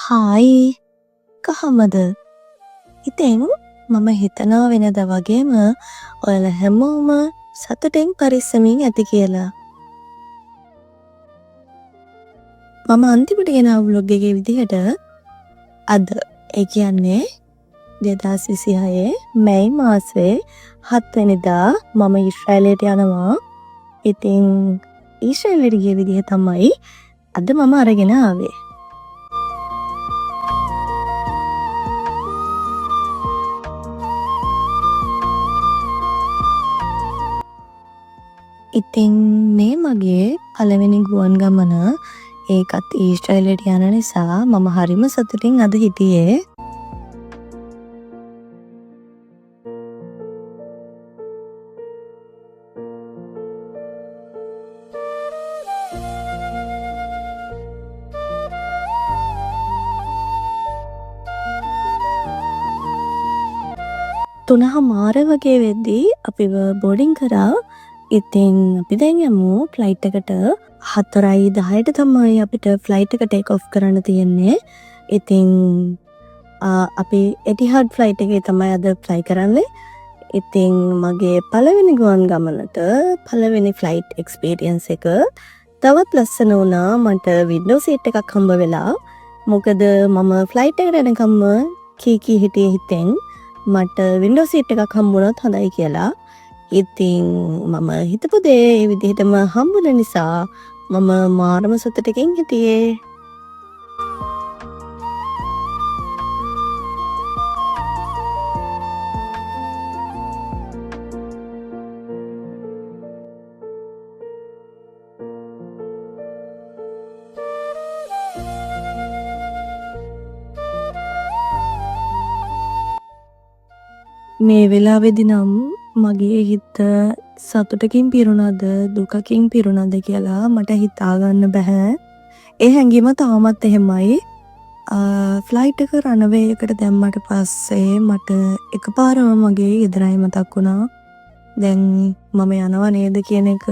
Hi කොහමද? ඉතින් මම හිතනවා වෙනදා වගේම ඔයාලා හැමෝම සතුටින් පරිස්සමින් ඇති කියලා. මම අන්තිමට ගෙනාව vlog එකේ විදිහට අද ඒ කියන්නේ 2026 මැයි මාසේ 7 වෙනිදා මම ඊශ්‍රායලයට යනවා. ඉතින් ඊශ්‍රායලයට ගිය විදිහ තමයි අද මම අරගෙන ආවේ. ඉතින් මේ මගේ පළවෙනි ගුවන් ගමන. ඒකත් ඊශ්‍රායලයට යන නිසා මම හරිම සතුටින් අද හිටියේ. තුනහමාර වගේ වෙද්දී අපිව බෝඩින් කරා. ඉතින් අපි දැන් යමු ෆ්ලයිට් එකට. 4:10ට තමයි අපිට ෆ්ලයිට් එක ටේක් ඔෆ් කරන්න තියෙන්නේ. ඉතින් අපි එටිහාඩ් ෆ්ලයිට් එකේ තමයි අද ෆ්ලයි කරන්නේ. ඉතින් මගේ පළවෙනි ගුවන් ගමනට පළවෙනි ෆ්ලයිට් එක්ස්පීරියන්ස් එක තවත් ලස්සන වුණා. මට වින්ඩෝ සීට් එකක් හම්බ වෙලා. මොකද මම ෆ්ලයිට් එකට එනකම්ම කී හිටියේ හිතෙන් මට වින්ඩෝ සීට් එකක් හම්බුනොත් හොඳයි කියලා. ඉතින් මම හිතපු දේ ඒ විදිහටම හම්බුන නිසා මම මාරම සතුටකින් හිටියේ. මේ වෙලාවේදී නම් මගේ හිත සතුටකින් පිරුණාද දුකකින් පිරුණාද කියලා මට හිතාගන්න බැහැ. ඒ හැඟීම තාමත් එහෙමයි. ෆ්ලයිට් එක රන්වේ එකට දැම්මට පස්සේ මට එකපාරම මගේ ගෙදරයි මතක් වුණා. දැන් මම යනවා නේද කියන එක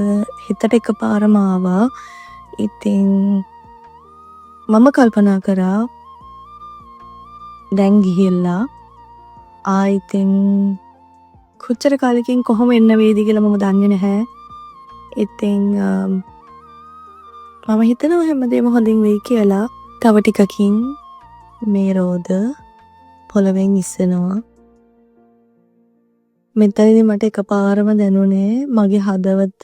හිතට එකපාරම ආවා. ඉතින් මම කල්පනා කරා දැන් ගිහිල්ලා ඉතින් කොච්චර කාලෙකින් කොහොම එන්න වේද කියලා මම දන්නේ නැහැ. ඉතින් මම හිතනවා හැමදේම හොඳින් වෙයි කියලා. තව ටිකකින් මේ රෝද පොළවෙන් ඉස්සෙනවා. මෙතනදී මට එකපාරම දැනුනේ මගේ හදවත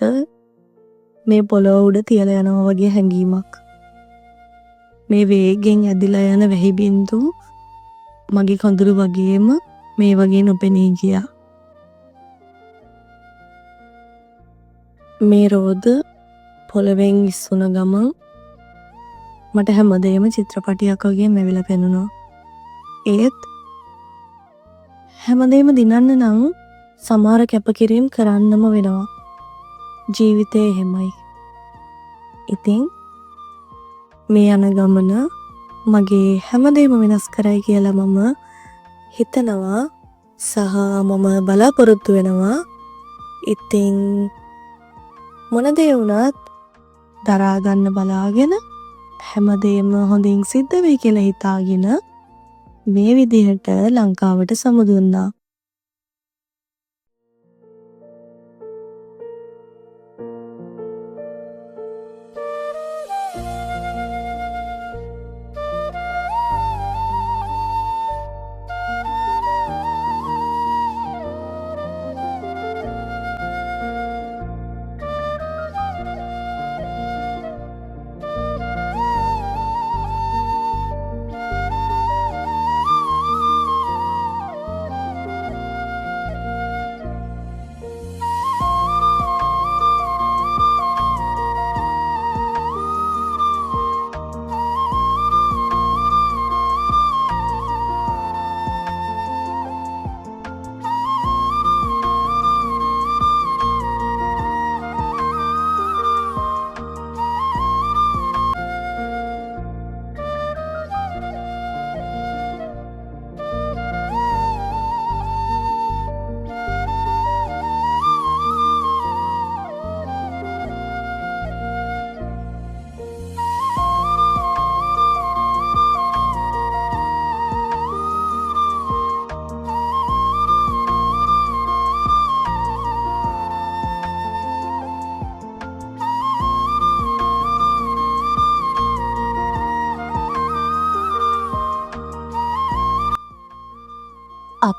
මේ පොළොව උඩ තියලා යනවා වගේ හැඟීමක්. මේ වේගෙන් ඇදිලා යන වැහි බින්දු මගේ කඳුළු වගේම මේ වගේ නොපෙනී ගියා. මේ රෝද පොළවෙන් ඉස්සුන ගමන් මට හැමදේම චිත්‍රපටියක් වගේ මැවිලා පෙනුණා. ඒත් හැමදේම දිනන්න නම් සමහර කැපකිරීම් කරන්නම වෙනවා. ජීවිතේ එහෙමයි. ඉතින් මේ යන ගමන මගේ හැමදේම වෙනස් කරයි කියලා මම හිතනවා සහ මම බලාපොරොත්තු වෙනවා. ඉතින් මොන දේ වුණත් දරා ගන්න බලාගෙන හැමදේම හොඳින් සිද්ධ වෙයි කියලා හිතාගෙන මේ විදිහට ලංකාවට සමුදුන්නා.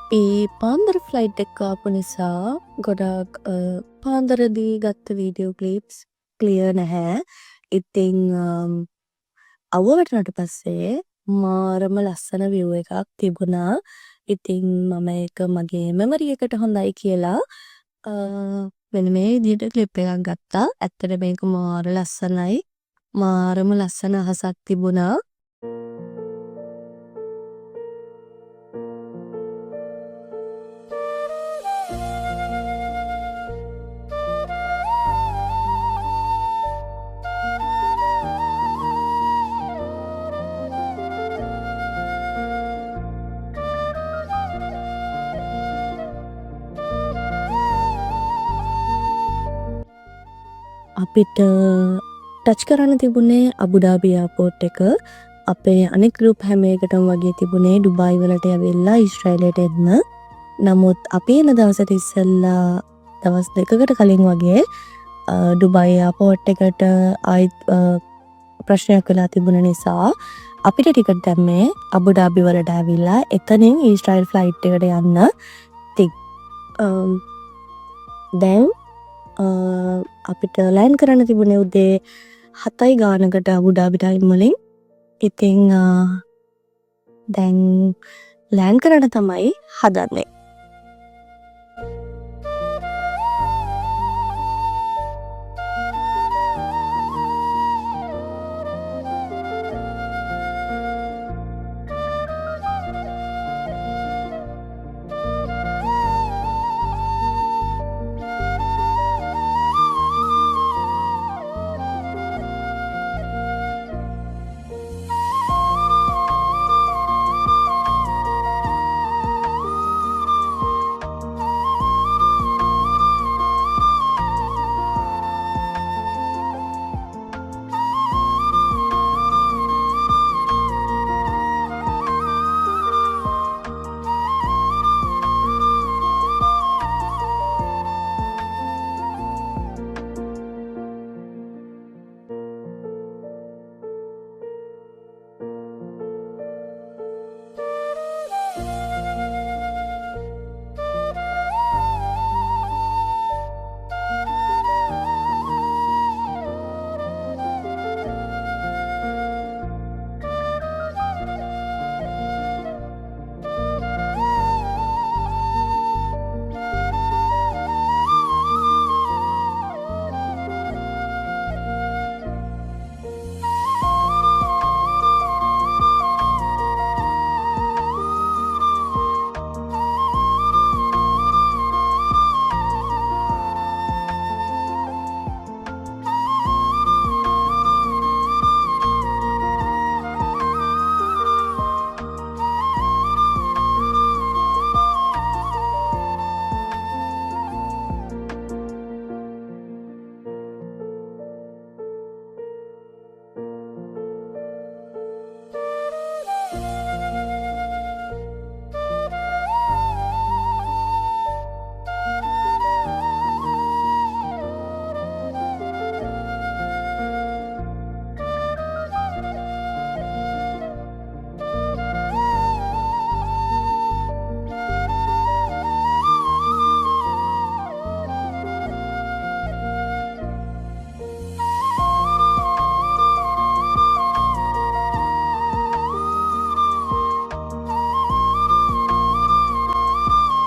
අපි පාන්දර ෆ්ලයිට් එක ආපු නිසා ගොඩාක් පාන්දරදී ගත්ත වීඩියෝ ක්ලිප්ස් ක්ලියර් නැහැ. ඉතින් අවුව වැටුණට පස්සේ මාරම ලස්සන view එකක් තිබුණා. ඉතින් මම ඒක මගේ මෙමරි එකට හොඳයි කියලා මෙන්න මේ විදිහට ක්ලිප් එකක් ගත්තා. ඇත්තට මේක මාර ලස්සනයි. මාරම ලස්සන අහසක් තිබුණා. අපිට ටච් කරන්න තිබුණේ අබුඩාබි එයාපෝට් එක. අපේ අනෙක් ගෲප් හැම එකටම වගේ තිබුණේ ඩුබායි වලට ඇවිල්ලා ඊශ්‍රායලයට එන්න. නමුත් අපි එන දවසට ඉස්සෙල්ලා දවස් 2කට කලින් වගේ ඩුබායි එයාපෝට් එකට ආයිත් ප්‍රශ්නයක් වෙලා තිබුණ නිසා අපිට ටිකට් දැම්මේ අබුඩාබි වලට ඇවිල්ලා එතනින් ඊශ්‍රායල් ෆ්ලයිට් එකට යන්න. දැන් අපිට ලෑන්ඩ් කරන්න තිබුණේ උදේ 7යි ගානකට අබුඩාබි ටයිම් වලින්. ඉතින් දැන් ලෑන්ඩ් කරන්න තමයි හදන්නේ.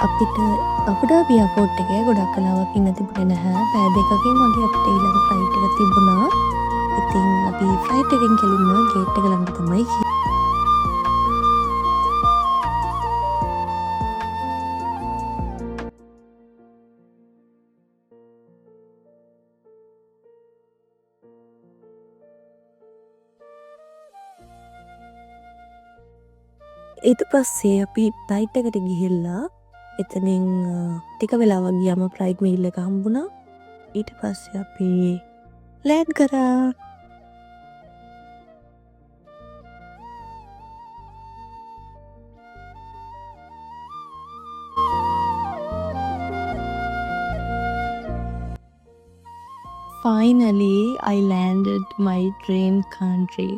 අපිට අබුඩාබි එයාපෝට් එකේ ගොඩක් කලාවක් ඉන්න තිබුණේ නැහැ. පැය දෙකකින් වගේ අපිට ඊළඟ ෆ්ලයිට් එක තිබුණා. ඉතින් අපි ෆ්ලයිට් එකෙන් කෙලින්ම ගේට් එක ළඟ තමයි ගියේ. ඊට පස්සේ අපි ෆ්ලයිට් එකට ගිහිල්ලා එතනින් ටික වෙලාවක් ගියාම ෆ්ලයිට් මීල් එක හම්බුණා. ඊට පස්සේ අපි ලෑන්ඩ් කරා. Finally, I landed my dream country.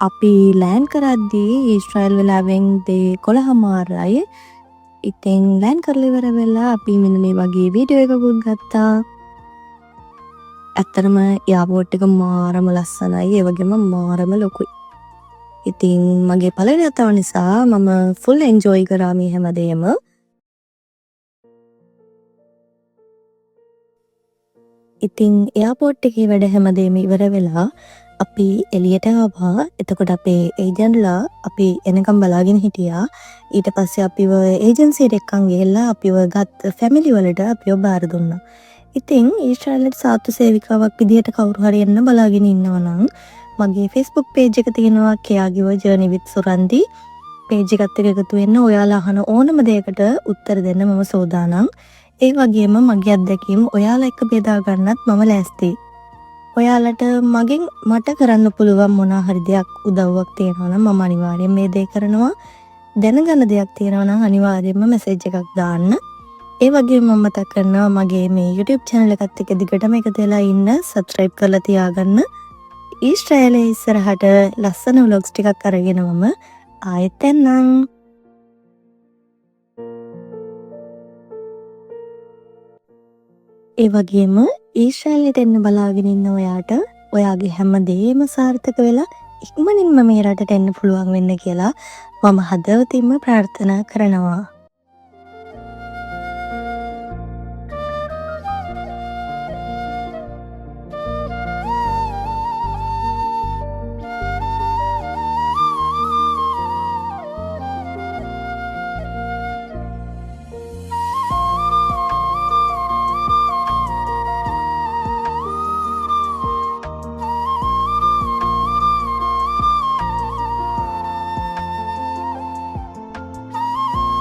අපි ලෑන්ඩ් කරද්දී ඊශ්‍රායල් වෙලාවෙන් 11:00යි. ඉතින් ලෑන්ඩ් කරලා ඉවර වෙලා අපි මෙන්න මේ වගේ වීඩියෝ එකකුත් ගත්තා. ඇත්තටම එයාපෝට් එක මාරම ලස්සනයි. ඒ වගේම මාරම ලොකුයි. ඉතින් මගේ පළවෙනි වතාව නිසා මම ෆුල් එන්ජොයි කරා මේ හැමදේම. ඉතින් එයාපෝට් එකේ වැඩ හැමදේම ඉවර වෙලා අපි එළියට ආවා. එතකොට අපේ ඒජන්ට්ලා අපි එනකම් බලාගෙන හිටියා. ඊට පස්සේ අපිව ඒජන්සියට එක්කන් ගිහිල්ලා අපිව ගත් ෆැමිලි වලට අපිව බාර දුන්නා. ඉතින් ඊශ්‍රායලයට සාත්තු සේවිකාවක් විදිහට කවුරු හරි එන්න බලාගෙන ඉන්නවා නම් මගේ Facebook page එක තියෙනවා Caregiver Journey with Surandi. page එකත් එක්ක එකතු වෙන්න ඔයාලා අහන ඕනම දෙයකට උත්තර දෙන්න මම සූදානම්. ඒ වගේම මගේ අත්දැකීම් ඔයාලා එක්ක බෙදා ගන්නත් මම ලෑස්තියි. ඔයාලට මගෙන් මට කරන්න පුළුවන් මොනවා හරි දෙයක් උදව්වක් තියෙනවා නම් මම අනිවාර්යෙන් මේ දේ කරනවා. දැනගන්න දෙයක් තියෙනවා නම් අනිවාර්යෙන්ම මැසේජ් එකක් දාන්න. ඒ වගේම මම මතක් කරනවා මගේ මේ YouTube channel එකත් එක්ක දිගටම එකතු වෙලා ඉන්න, subscribe කරලා තියාගන්න. ඊශ්‍රායලයේ ඉස්සරහට ලස්සන vlogs ටිකක් අරගෙන මම ආයෙත් එන්නම්. ඒ වගේම ඊශ්‍රායලයට එන්න බලාගෙන ඉන්න ඔයාට ඔයාගේ හැම දෙයක්ම සාර්ථක වෙලා ඉක්මනින්ම මේ රටට එන්න පුළුවන් වෙන්න කියලා මම හදවතින්ම ප්‍රාර්ථනා කරනවා.